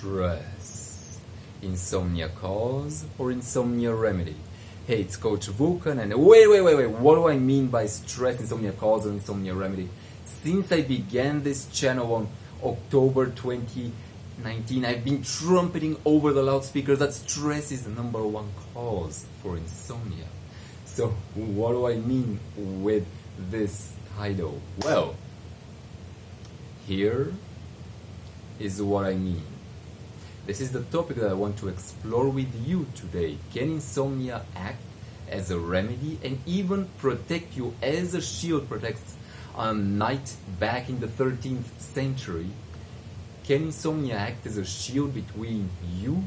stress. Insomnia cause or insomnia remedy? Hey, it's Coach Vulcan, and wait, what do I mean by stress, insomnia cause, or insomnia remedy? Since I began this channel on October 2019, I've been trumpeting over the loudspeakers that stress is the #1 cause for insomnia. So, what do I mean with this title? Well, here is what I mean. This is the topic that I want to explore with you today. Can insomnia act as a remedy and even protect you as a shield protects a knight back in the 13th century? Can insomnia act as a shield between you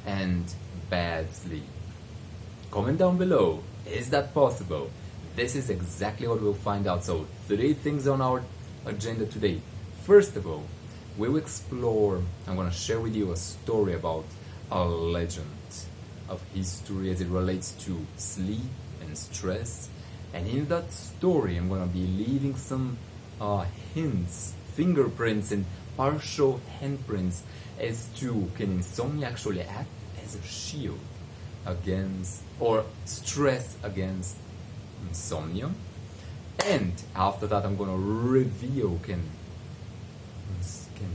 and bad sleep? Comment down below. Is that possible? This is exactly what we'll find out. So, 3 things on our agenda today. First of all, we'll explore, I'm going to share with you a story about a legend of history as it relates to sleep and stress. And in that story, I'm going to be leaving some hints, fingerprints, and partial handprints as to can insomnia actually act as a shield against, or stress against insomnia. And after that, I'm going to reveal can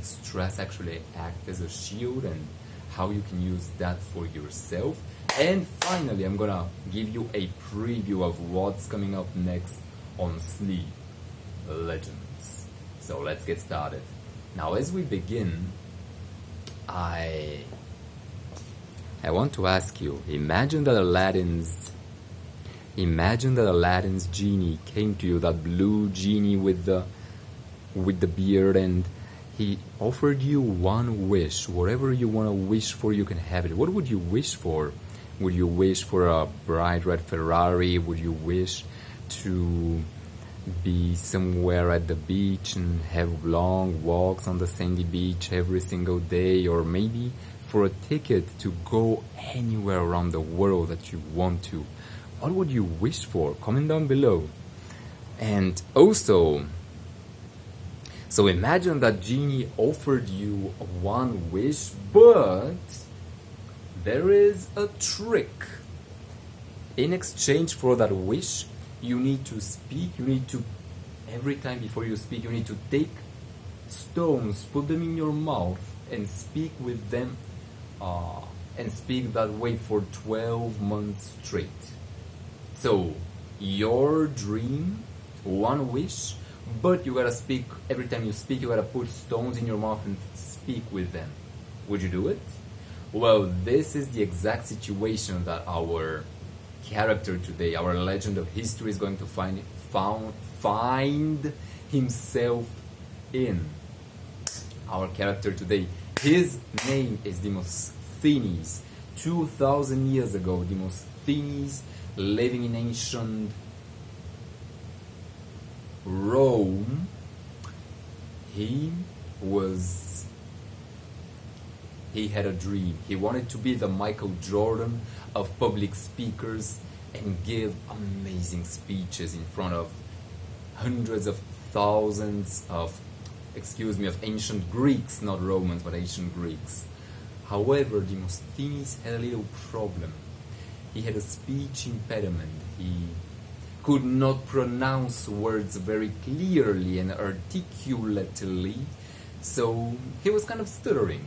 stress actually act as a shield and how you can use that for yourself. And finally, I'm gonna give you a preview of what's coming up next on Sleep Legends. So let's get started. Now, as we begin, I want to ask you, imagine that Aladdin's genie came to you, that blue genie with the beard, and he offered you one wish. Whatever you want to wish for, you can have it. What would you wish for? Would you wish for a bright red Ferrari? Would you wish to be somewhere at the beach and have long walks on the sandy beach every single day? Or maybe for a ticket to go anywhere around the world that you want to? What would you wish for? Comment down below. And also, so imagine that genie offered you one wish, but there is a trick. In exchange for that wish, you need to speak, every time before you speak, you need to take stones, put them in your mouth, and speak with them, and speak that way for 12 months straight. So, your dream, one wish, but you gotta speak, every time you speak, you gotta put stones in your mouth and speak with them. Would you do it? Well, this is the exact situation that our character today, our legend of history, is going to find himself in. Our character today, his name is Demosthenes. 2,000 years ago, Demosthenes, living in ancient Rome, he had a dream. He wanted to be the Michael Jordan of public speakers and give amazing speeches in front of hundreds of thousands of ancient Greeks, not Romans, but ancient Greeks. However, Demosthenes had a little problem. He had a speech impediment. He could not pronounce words very clearly and articulately, so he was kind of stuttering.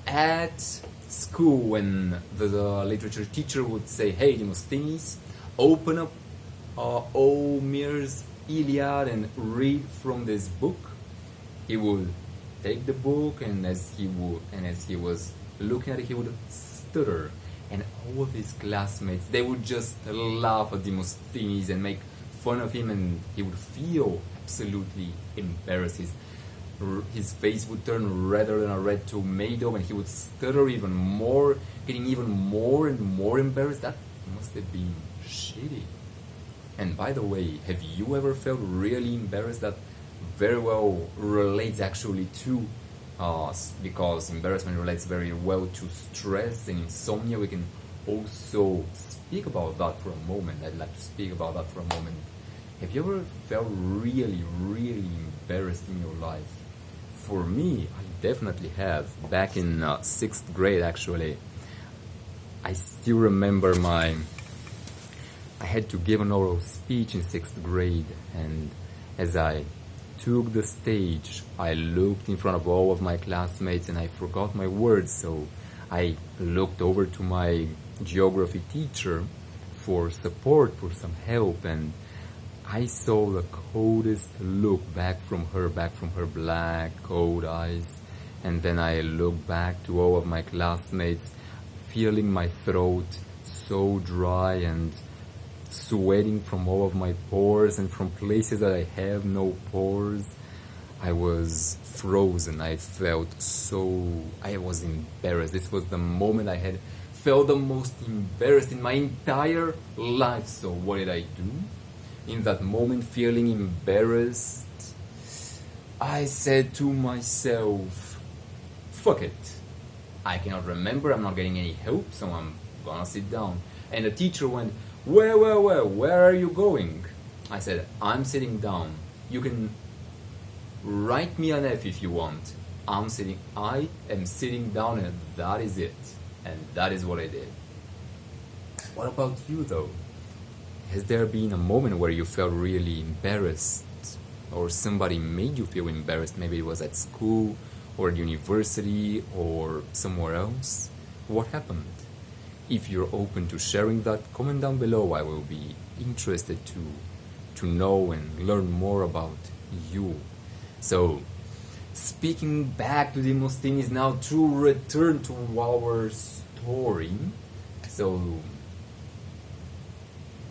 At school, when the literature teacher would say, "Hey, Demosthenes, open up Homer's Iliad and read from this book," he would take the book, and as he was looking at it, he would stutter. And all of his classmates, they would just laugh at Demosthenes and make fun of him, and he would feel absolutely embarrassed. His face would turn redder than a red tomato, and he would stutter even more, getting even more and more embarrassed. That must have been shitty. And by the way, have you ever felt really embarrassed? That very well relates actually to because embarrassment relates very well to stress and insomnia. We can also speak about that for a moment. I'd like to speak about that for a moment. Have you ever felt really, really embarrassed in your life? For me, I definitely have. Back in 6th grade, actually, I still remember I had to give an oral speech in 6th grade, and as I took the stage, I looked in front of all of my classmates and I forgot my words, so I looked over to my geography teacher for support, for some help, and I saw the coldest look back from her black, cold eyes, and then I looked back to all of my classmates, feeling my throat so dry and sweating from all of my pores and from places that I have no pores. I was frozen. I was embarrassed. This was the moment I had felt the most embarrassed in my entire life. So what did I do? In that moment, feeling embarrassed, I said to myself, fuck it. I cannot remember, I'm not getting any help, so I'm gonna sit down. And the teacher went, where are you going? I said, I'm sitting down. You can write me an F if you want. I am sitting down, and that is it. And that is what I did. What about you, though? Has there been a moment where you felt really embarrassed, or somebody made you feel embarrassed? Maybe it was at school or at university or somewhere else. What happened? If you're open to sharing that, comment down below. I will be interested to know and learn more about you. So, speaking back to Demosthenes now, to return to our story. So,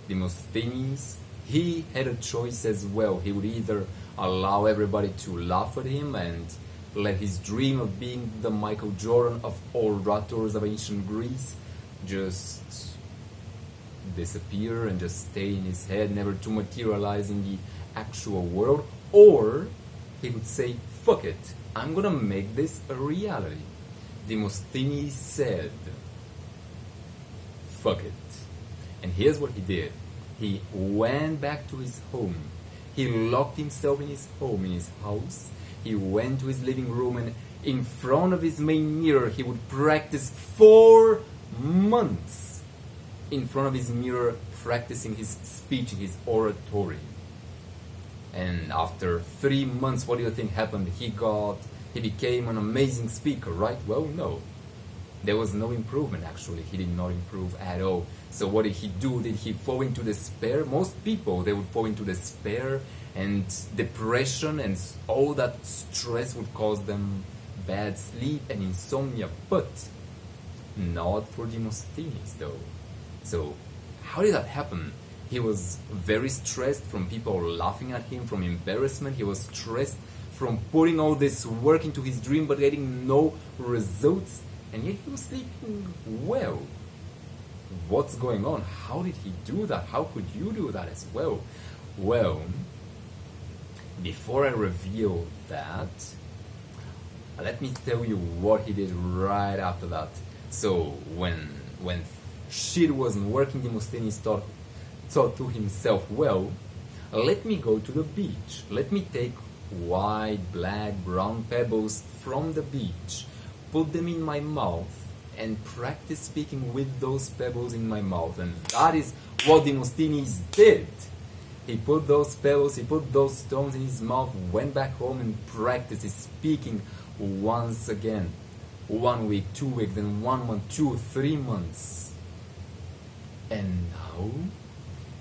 Demosthenes, he had a choice as well. He would either allow everybody to laugh at him and let his dream of being the Michael Jordan of orators of ancient Greece just disappear and just stay in his head, never to materialize in the actual world, or he would say, fuck it, I'm gonna make this a reality. Demosthenes said, fuck it. And here's what he did. He went back to his home. He locked himself in his home, in his house. He went to his living room, and in front of his main mirror, he would practice 4 months in front of his mirror, practicing his speech, his oratory. And after 3 months, what do you think happened? He became an amazing speaker, right? Well, no. There was no improvement, actually. He did not improve at all. So what did he do? Did he fall into despair? Most people, they would fall into despair and depression, and all that stress would cause them bad sleep and insomnia. But not for Demosthenes, though. So how did that happen? He was very stressed from people laughing at him, from embarrassment. He was stressed from putting all this work into his dream but getting no results. And yet he was sleeping well. What's going on? How did he do that? How could you do that as well? Well, before I reveal that, let me tell you what he did right after that. So when shit wasn't working, Demosthenes thought to himself, well, let me go to the beach. Let me take white, black, brown pebbles from the beach, put them in my mouth, and practice speaking with those pebbles in my mouth. And that is what Demosthenes did. He put those pebbles, he put those stones in his mouth, went back home and practiced his speaking once again. 1 week, 2 weeks, then 1 month, 2, 3 months. And now,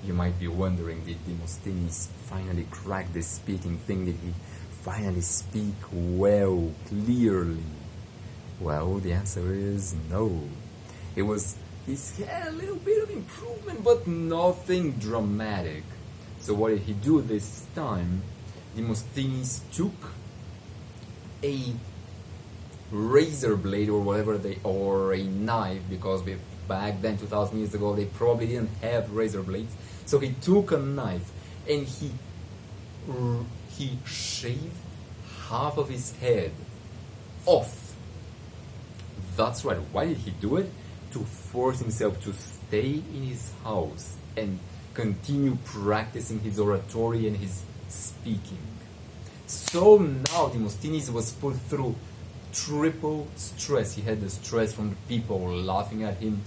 you might be wondering, did Demosthenes finally crack this speaking thing? Did he finally speak well, clearly? Well, the answer is no. He had a little bit of improvement, but nothing dramatic. So what did he do this time? Demosthenes took a razor blade or a knife, because back then, 2,000 years ago, they probably didn't have razor blades. So he took a knife and he shaved half of his head off. That's right. Why did he do it? To force himself to stay in his house and continue practicing his oratory and his speaking. So now Demosthenes was put through triple stress. He had the stress from the people laughing at him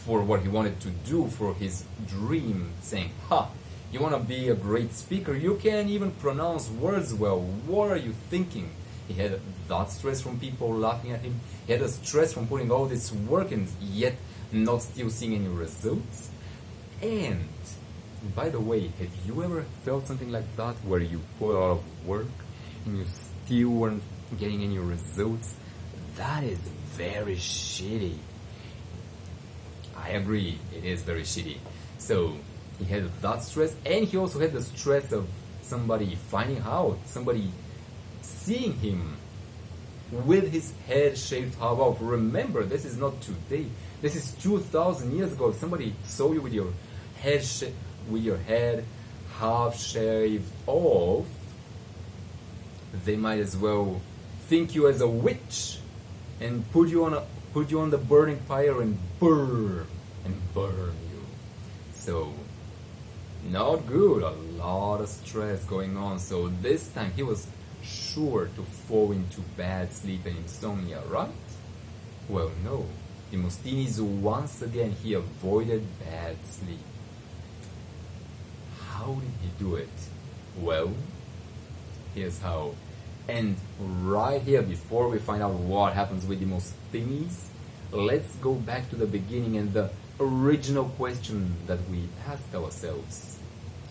for what he wanted to do for his dream, saying, "Ha, you want to be a great speaker? You can't even pronounce words well. What are you thinking?" He had that stress from people laughing at him. He had a stress from putting all this work and yet not still seeing any results. And by the way, have you ever felt something like that, where you put a lot of work and you still weren't getting any results? That is very shitty. I agree, it is very shitty. So he had that stress, and he also had the stress of somebody finding out, somebody seeing him with his head shaved half off. Remember, this is not today. This is 2,000 years ago. If somebody saw you with your head half shaved off, they might as well think you as a witch and put you on the burning fire and burn you. So not good. A lot of stress going on. So this time he was sure to fall into bad sleep and insomnia, right? Well, no. Demosthenes, once again, he avoided bad sleep. How did he do it? Well, here's how. And right here, before we find out what happens with Demosthenes, let's go back to the beginning and the original question that we asked ourselves,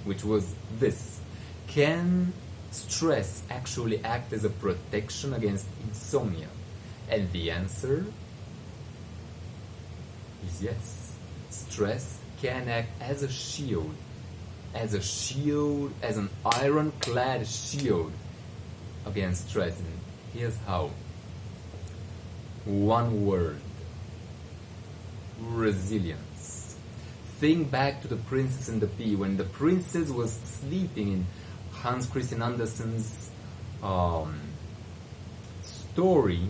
which was this: can stress actually act as a protection against insomnia? And the answer is yes. Stress can act as a shield, as an ironclad shield against stress. And here's how. One word: resilience. Think back to The Princess and the Pea. When the princess was sleeping in Hans Christian Andersen's story,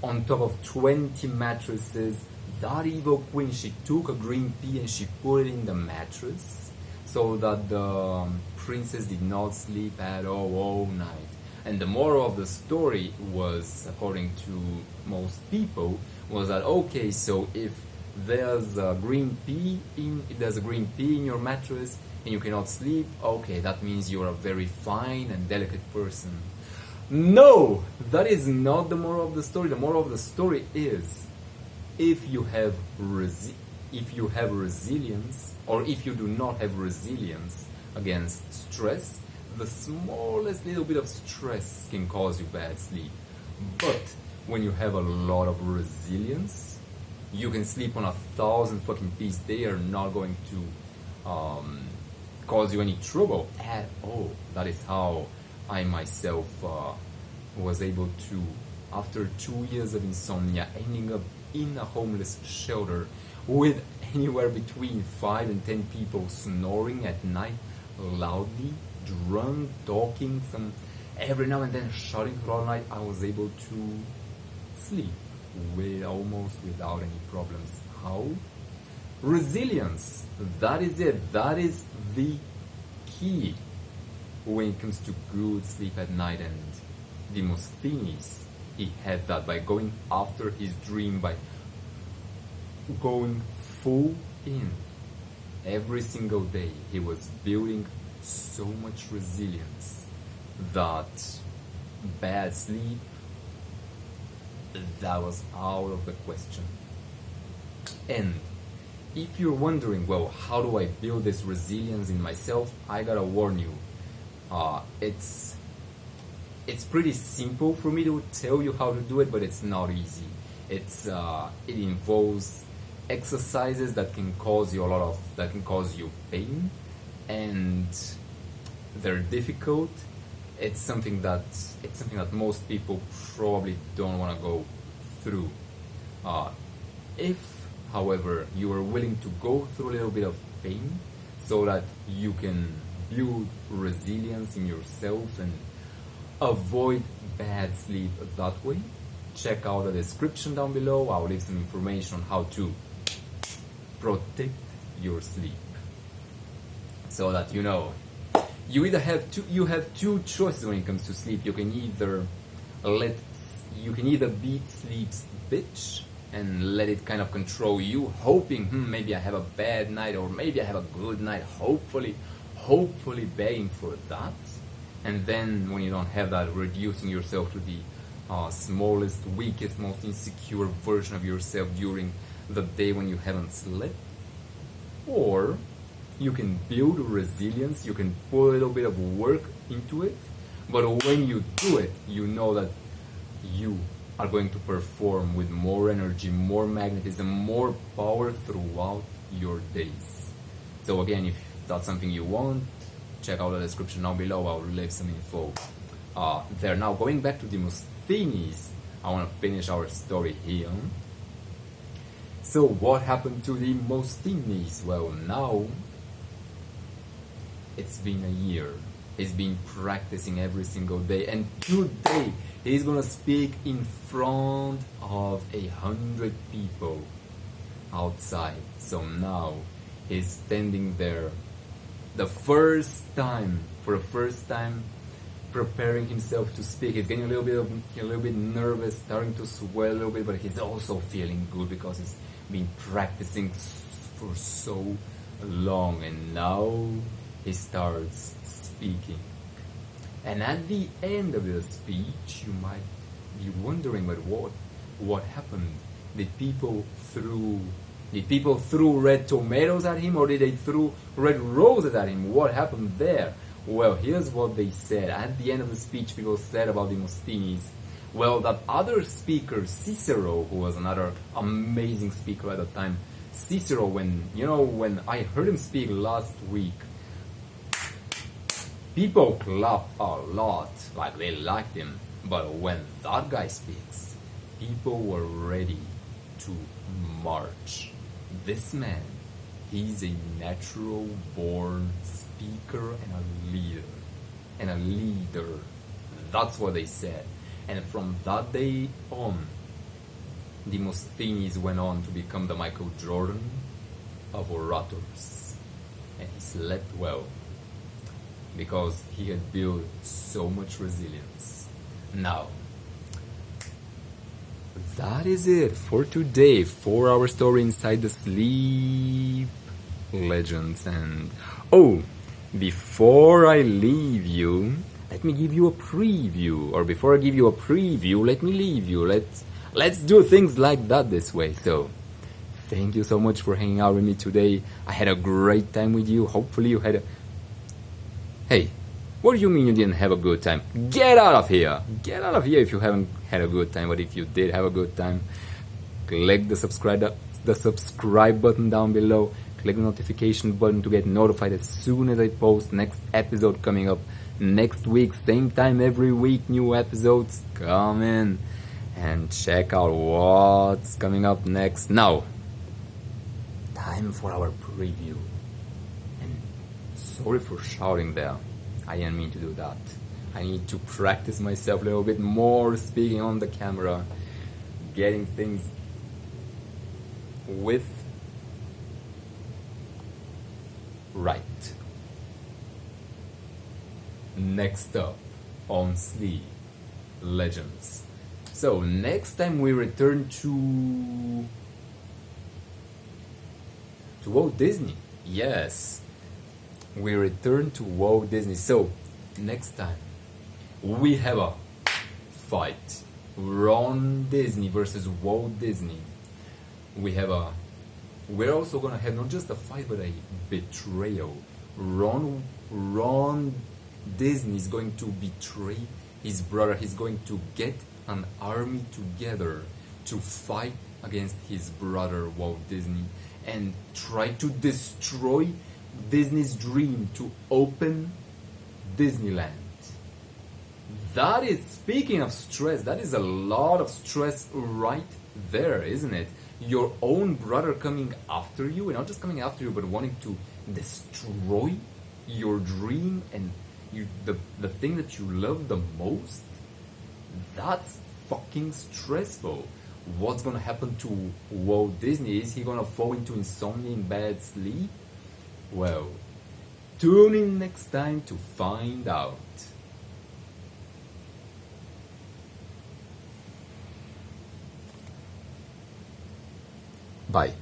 on top of 20 mattresses, that evil queen, she took a green pea and she put it in the mattress so that the princess did not sleep at all night. And the moral of the story was, according to most people, was that, okay, so if there's a green pea in your mattress and you cannot sleep, okay, that means you're a very fine and delicate person. No, that is not the moral of the story. The moral of the story is, if you have resilience, or if you do not have resilience against stress, the smallest little bit of stress can cause you bad sleep. But when you have a lot of resilience, you can sleep on 1,000 fucking peas. They are not going to cause you any trouble at all. That is how I myself was able to, after 2 years of insomnia, ending up in a homeless shelter with anywhere between 5 and 10 people snoring at night loudly, drunk, talking, some every now and then shouting throughout the night. I was able to sleep almost without any problems. How? Resilience. That is it. That is the key when it comes to good sleep at night. And Demosthenes, he had that by going after his dream, by going full in. Every single day he was building so much resilience that bad sleep, that was out of the question. And if you're wondering, well, how do I build this resilience in myself, I gotta warn you, it's pretty simple for me to tell you how to do it, but it's not easy. It involves exercises that can cause you pain, and they're difficult. It's something that most people probably don't want to go through. If, however, you are willing to go through a little bit of pain so that you can build resilience in yourself and avoid bad sleep that way, check out the description down below. I'll leave some information on how to protect your sleep, so that you have two choices when it comes to sleep. You can either be sleep's bitch and let it kind of control you, hoping maybe I have a bad night or maybe I have a good night, hopefully begging for that. And then when you don't have that, reducing yourself to the smallest, weakest, most insecure version of yourself during the day when you haven't slept. Or you can build resilience, you can put a little bit of work into it, but when you do it, you know that you are going to perform with more energy, more magnetism, more power throughout your days. So again, if that's something you want, check out the description down below. I'll leave some info there. Now, going back to Demosthenes, I want to finish our story here. So what happened to Demosthenes? Well, now it's been a year. He's been practicing every single day, and today he's gonna speak in front of 100 people outside. So now he's standing there for the first time preparing himself to speak. He's getting a little bit nervous, starting to sweat a little bit, but he's also feeling good because he's been practicing for so long, and now he starts speaking. And at the end of the speech, you might be wondering, but what happened? Did people throw red tomatoes at him, or did they throw red roses at him? What happened there? Well, here's what they said. At the end of the speech, people said about Demosthenes, well, that other speaker, Cicero, who was another amazing speaker at the time, Cicero, when I heard him speak last week, people clapped a lot, like they liked him. But when that guy speaks, people were ready to march. This man, he's a natural born speaker and a leader. That's what they said. And from that day on, Demosthenes went on to become the Michael Jordan of orators. And he slept well, because he had built so much resilience. Now, that is it for today, 4-hour story inside the sleep legends. And before I leave you, let me give you a preview, or before I give you a preview, let me leave you. Let's do things like that this way. So thank you so much for hanging out with me today. I had a great time with you. Hopefully you had a... Hey, what do you mean you didn't have a good time? Get out of here! Get out of here if you haven't had a good time. But if you did have a good time, click the subscribe button down below. Click the notification button to get notified as soon as I post next episode coming up next week. Same time every week, new episodes come in. And check out what's coming up next. Now, time for our preview. And sorry for shouting there. I didn't mean to do that. I need to practice myself a little bit more speaking on the camera, getting things with right. Next up on Sleep Legends. So next time we return to Walt Disney. Yes, we return to Walt Disney. So next time we have a fight. Ron Disney versus Walt Disney. We're also gonna have not just a fight but a betrayal. Ron Disney is going to betray his brother. He's going to get an army together to fight against his brother Walt Disney and try to destroy Disney's dream to open Disneyland. That is, speaking of stress, that is a lot of stress right there, isn't it? Your own brother coming after you, and not just coming after you, but wanting to destroy your dream and the thing that you love the most. That's fucking stressful. What's gonna happen to Walt Disney? Is he gonna fall into insomnia and bad sleep? Well, Tune in next time to find out. Bye.